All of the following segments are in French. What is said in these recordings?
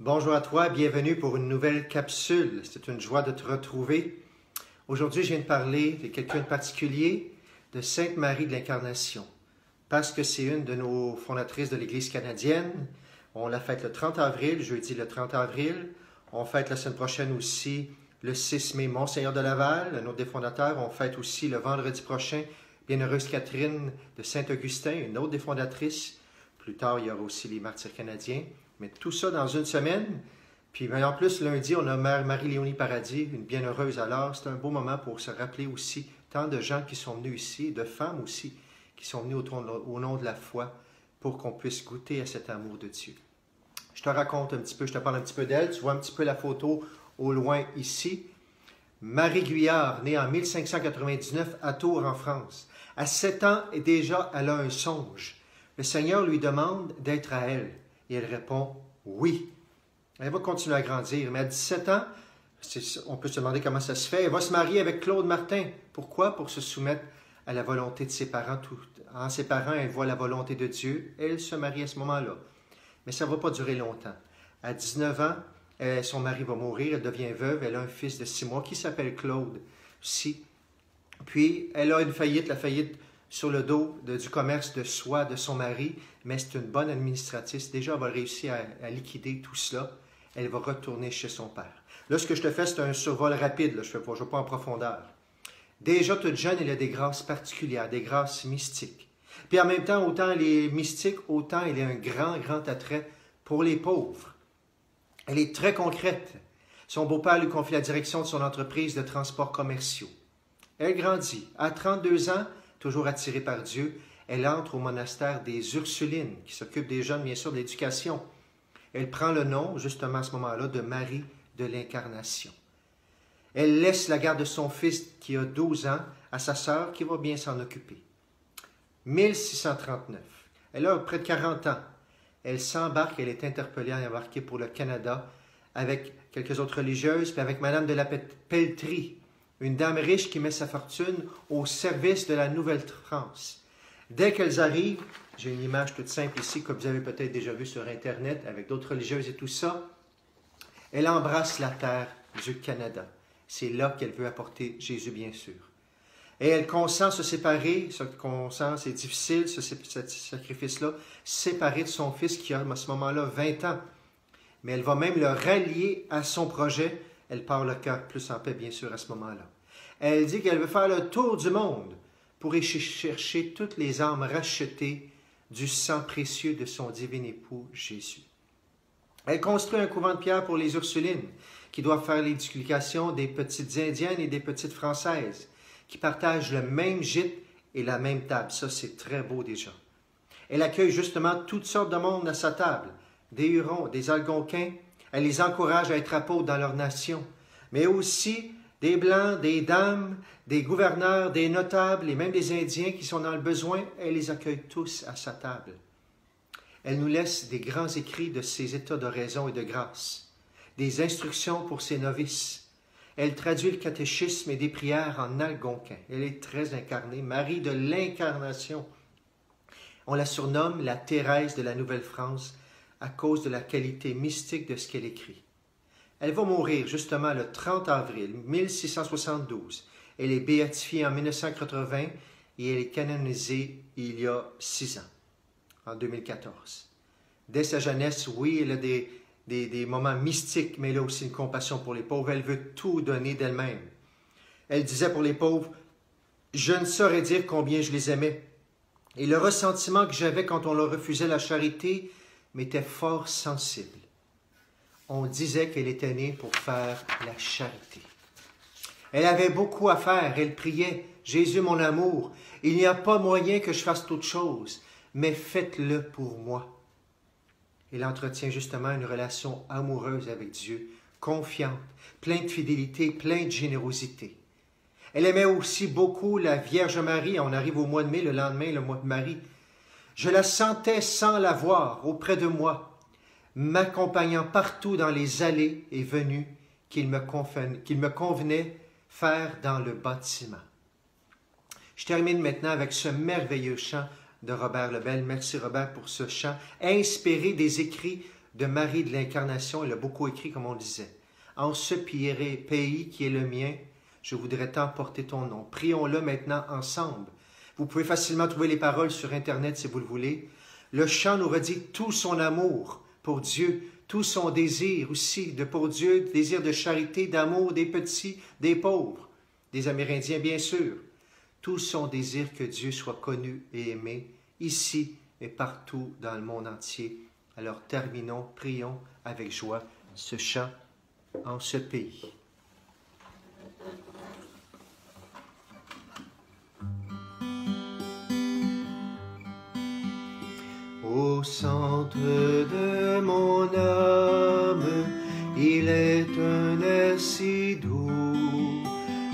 Bonjour à toi, bienvenue pour une nouvelle capsule. C'est une joie de te retrouver. Aujourd'hui, je viens de parler de quelqu'un de particulier, de Sainte Marie de l'Incarnation, parce que c'est une de nos fondatrices de l'Église canadienne. On la fête le 30 avril, jeudi le 30 avril. On fête la semaine prochaine aussi le 6 mai, Monseigneur de Laval, un autre des fondateurs. On fête aussi le vendredi prochain Bienheureuse Catherine de Saint-Augustin, une autre des fondatrices. Plus tard, il y aura aussi les martyrs canadiens. Mais tout ça dans une semaine. Puis en plus, lundi, on a Mère Marie-Léonie Paradis, une bienheureuse alors. C'est un beau moment pour se rappeler aussi tant de gens qui sont venus ici, de femmes aussi, qui sont venues au nom de la foi pour qu'on puisse goûter à cet amour de Dieu. Je te raconte un petit peu, je te parle un petit peu d'elle. Tu vois un petit peu la photo au loin ici. Marie Guyard, née en 1599 à Tours, en France. À 7 ans, et déjà, elle a un songe. Le Seigneur lui demande d'être à elle. Et elle répond « oui ». Elle va continuer à grandir, mais à 17 ans, on peut se demander comment ça se fait. Elle va se marier avec Claude Martin. Pourquoi? Pour se soumettre à la volonté de ses parents. En ses parents, elle voit la volonté de Dieu. Elle se marie à ce moment-là. Mais ça ne va pas durer longtemps. À 19 ans, son mari va mourir, elle devient veuve, elle a un fils de 6 mois qui s'appelle Claude aussi. Puis, elle a une faillite, la faillite sur le dos du commerce de soie de son mari, mais c'est une bonne administratrice. Déjà, elle va réussir à liquider tout cela. Elle va retourner chez son père. Là, ce que je te fais, c'est un survol rapide. Là. Je ne vais pas en profondeur. Déjà, toute jeune, elle a des grâces particulières, des grâces mystiques. Puis en même temps, autant elle est mystique, autant elle a un grand, grand attrait pour les pauvres. Elle est très concrète. Son beau-père lui confie la direction de son entreprise de transports commerciaux. Elle grandit. À 32 ans, toujours attirée par Dieu, elle entre au monastère des Ursulines, qui s'occupe des jeunes, bien sûr, de l'éducation. Elle prend le nom, justement à ce moment-là, de Marie de l'Incarnation. Elle laisse la garde de son fils, qui a 12 ans, à sa sœur, qui va bien s'en occuper. 1639. Elle a près de 40 ans. Elle s'embarque, elle est interpellée à embarquer pour le Canada avec quelques autres religieuses, puis avec Madame de la Pelletrie, une dame riche qui met sa fortune au service de la Nouvelle-France. Dès qu'elles arrivent, j'ai une image toute simple ici, que vous avez peut-être déjà vue sur Internet, avec d'autres religieuses et tout ça, elle embrasse la terre du Canada. C'est là qu'elle veut apporter Jésus, bien sûr. Et elle consent se séparer, ce consent, c'est difficile, ce sacrifice-là, séparer de son fils qui a à ce moment-là 20 ans. Mais elle va même le rallier à son projet. Elle part le cœur plus en paix, bien sûr, à ce moment-là. Elle dit qu'elle veut faire le tour du monde pour y chercher toutes les âmes rachetées du sang précieux de son divin époux Jésus. Elle construit un couvent de pierre pour les Ursulines, qui doivent faire l'éducation des petites Indiennes et des petites Françaises, qui partagent le même gîte et la même table. Ça, c'est très beau déjà. Elle accueille justement toutes sortes de monde à sa table, des Hurons, des Algonquins. Elle les encourage à être apôtres dans leur nation, mais aussi des Blancs, des dames, des gouverneurs, des notables et même des Indiens qui sont dans le besoin. Elle les accueille tous à sa table. Elle nous laisse des grands écrits de ses états de raison et de grâce, des instructions pour ses novices. Elle traduit le catéchisme et des prières en algonquin. Elle est très incarnée, Marie de l'Incarnation. On la surnomme la Thérèse de la Nouvelle-France à cause de la qualité mystique de ce qu'elle écrit. Elle va mourir justement le 30 avril 1672. Elle est béatifiée en 1980 et elle est canonisée il y a 6 ans, en 2014. Dès sa jeunesse, oui, elle a des moments mystiques, mais elle a aussi une compassion pour les pauvres. Elle veut tout donner d'elle-même. Elle disait pour les pauvres, « Je ne saurais dire combien je les aimais. Et le ressentiment que j'avais quand on leur refusait la charité m'était fort sensible. On disait qu'elle était née pour faire la charité. Elle avait beaucoup à faire. Elle priait, « Jésus, mon amour, il n'y a pas moyen que je fasse toute chose, mais faites-le pour moi. » Elle entretient justement une relation amoureuse avec Dieu, confiante, pleine de fidélité, pleine de générosité. Elle aimait aussi beaucoup la Vierge Marie. On arrive au mois de mai, le lendemain, le mois de Marie. Je la sentais sans la voir auprès de moi, m'accompagnant partout dans les allées et venues qu'il me convenait faire dans le bâtiment. Je termine maintenant avec ce merveilleux chant de Robert Lebel. Merci Robert pour ce chant, inspiré des écrits de Marie de l'Incarnation. Elle a beaucoup écrit, comme on disait. En ce pays qui est le mien, je voudrais tant porter ton nom. Prions-le maintenant ensemble. Vous pouvez facilement trouver les paroles sur Internet si vous le voulez. Le chant nous redit tout son amour pour Dieu, tout son désir aussi pour Dieu, désir de charité, d'amour des petits, des pauvres, des Amérindiens bien sûr. Tout son désir que Dieu soit connu et aimé, ici et partout dans le monde entier. Alors terminons, prions avec joie ce chant en ce pays. Au centre de mon âme, il est un air si doux,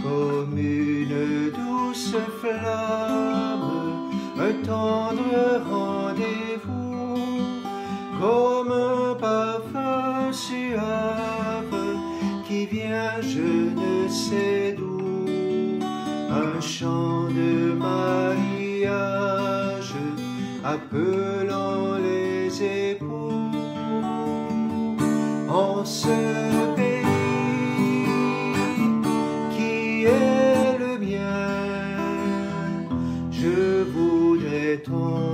comme une douce flamme, un tendre rendez-vous, comme un parfum suave qui vient je ne sais d'où, un chant de mariage appelant les époux. En ce pays qui est le mien, je voudrais tant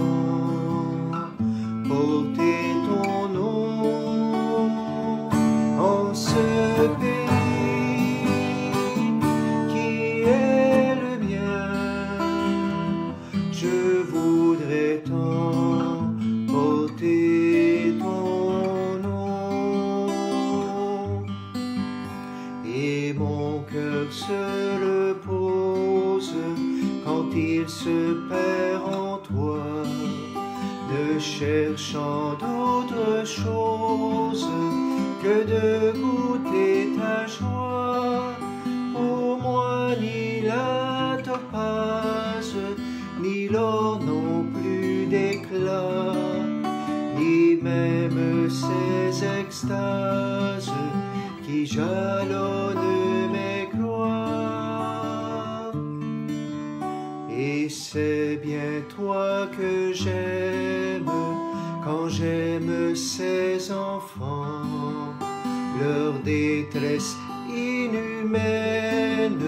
porter ton nom. En ce pays qui est le mien, je voudrais tant porter ton nom. Et mon cœur se le pose quand il se perd en toi, ne cherchant d'autre chose que de goûter ta joie. Pour moi, ni la topaze, ni l'or non plus d'éclat, ni même ces extases qui jalonnent mes gloires. Et c'est bien toi que j'aime quand j'aime ces enfants, leur détresse inhumaine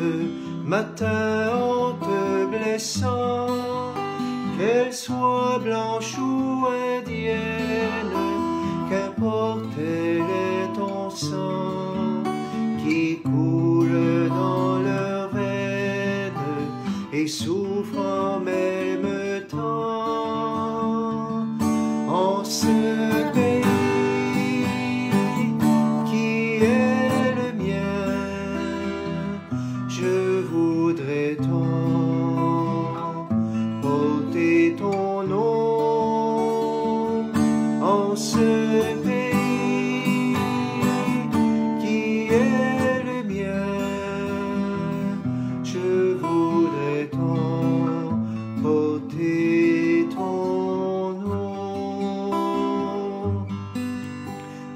m'atteint en te blessant. Qu'elle soit blanche ou indienne, qu'importe elle est ton sang qui coule dans leurs veines et souffre en même temps. En ce pays qui est le mien, je voudrais tant porter ton nom. En ce pays qui est le mien, je voudrais tant porter ton nom.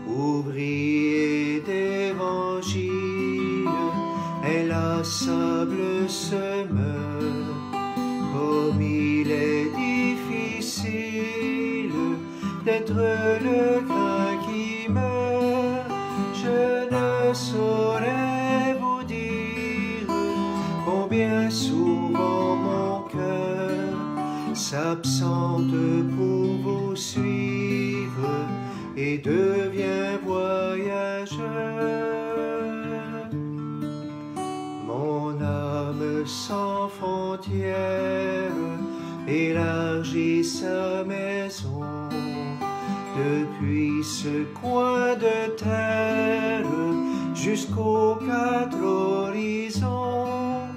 Ouvrier d'évangile, inlassable semeur, comme il est difficile d'être le grain qui meurt. Je ne saurais vous dire combien souvent mon cœur s'absente pour vous suivre et devient voyageur. Mon âme sans frontières élargit sa maison depuis ce coin de terre jusqu'aux quatre horizons,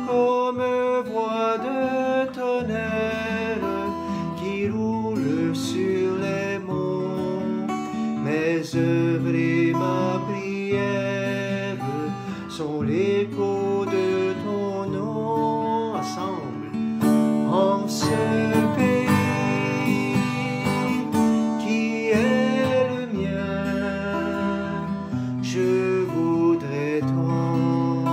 comme voix de tonnerre qui roule sur les monts. Mes œuvres et ma prière sont l'écho de ton nom. Ensemble, en ce pays qui est le mien, je voudrais tant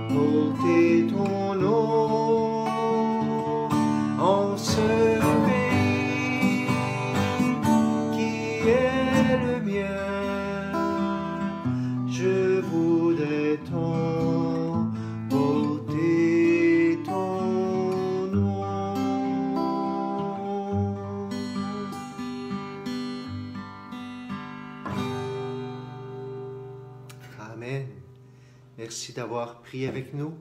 porter ton nom. En ce pays qui est est le mien. Je voudrais tant porter ton nom. Amen. Merci d'avoir prié avec nous.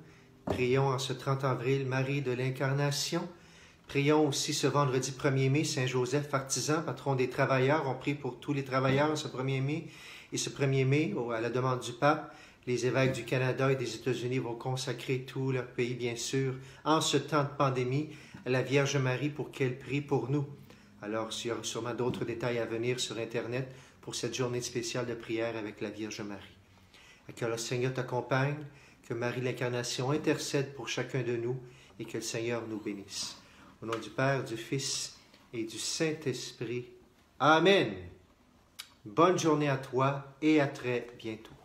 Prions en ce 30 avril, Marie de l'Incarnation. Prions aussi ce vendredi 1er mai, Saint Joseph, artisan, patron des travailleurs. On prie pour tous les travailleurs ce 1er mai. Et ce 1er mai, à la demande du pape, les évêques du Canada et des États-Unis vont consacrer tout leur pays, bien sûr, en ce temps de pandémie, à la Vierge Marie pour qu'elle prie pour nous. Alors, il y aura sûrement d'autres détails à venir sur Internet pour cette journée spéciale de prière avec la Vierge Marie. Et que le Seigneur t'accompagne, que Marie l'Incarnation intercède pour chacun de nous et que le Seigneur nous bénisse. Au nom du Père, du Fils et du Saint-Esprit. Amen. Bonne journée à toi et à très bientôt.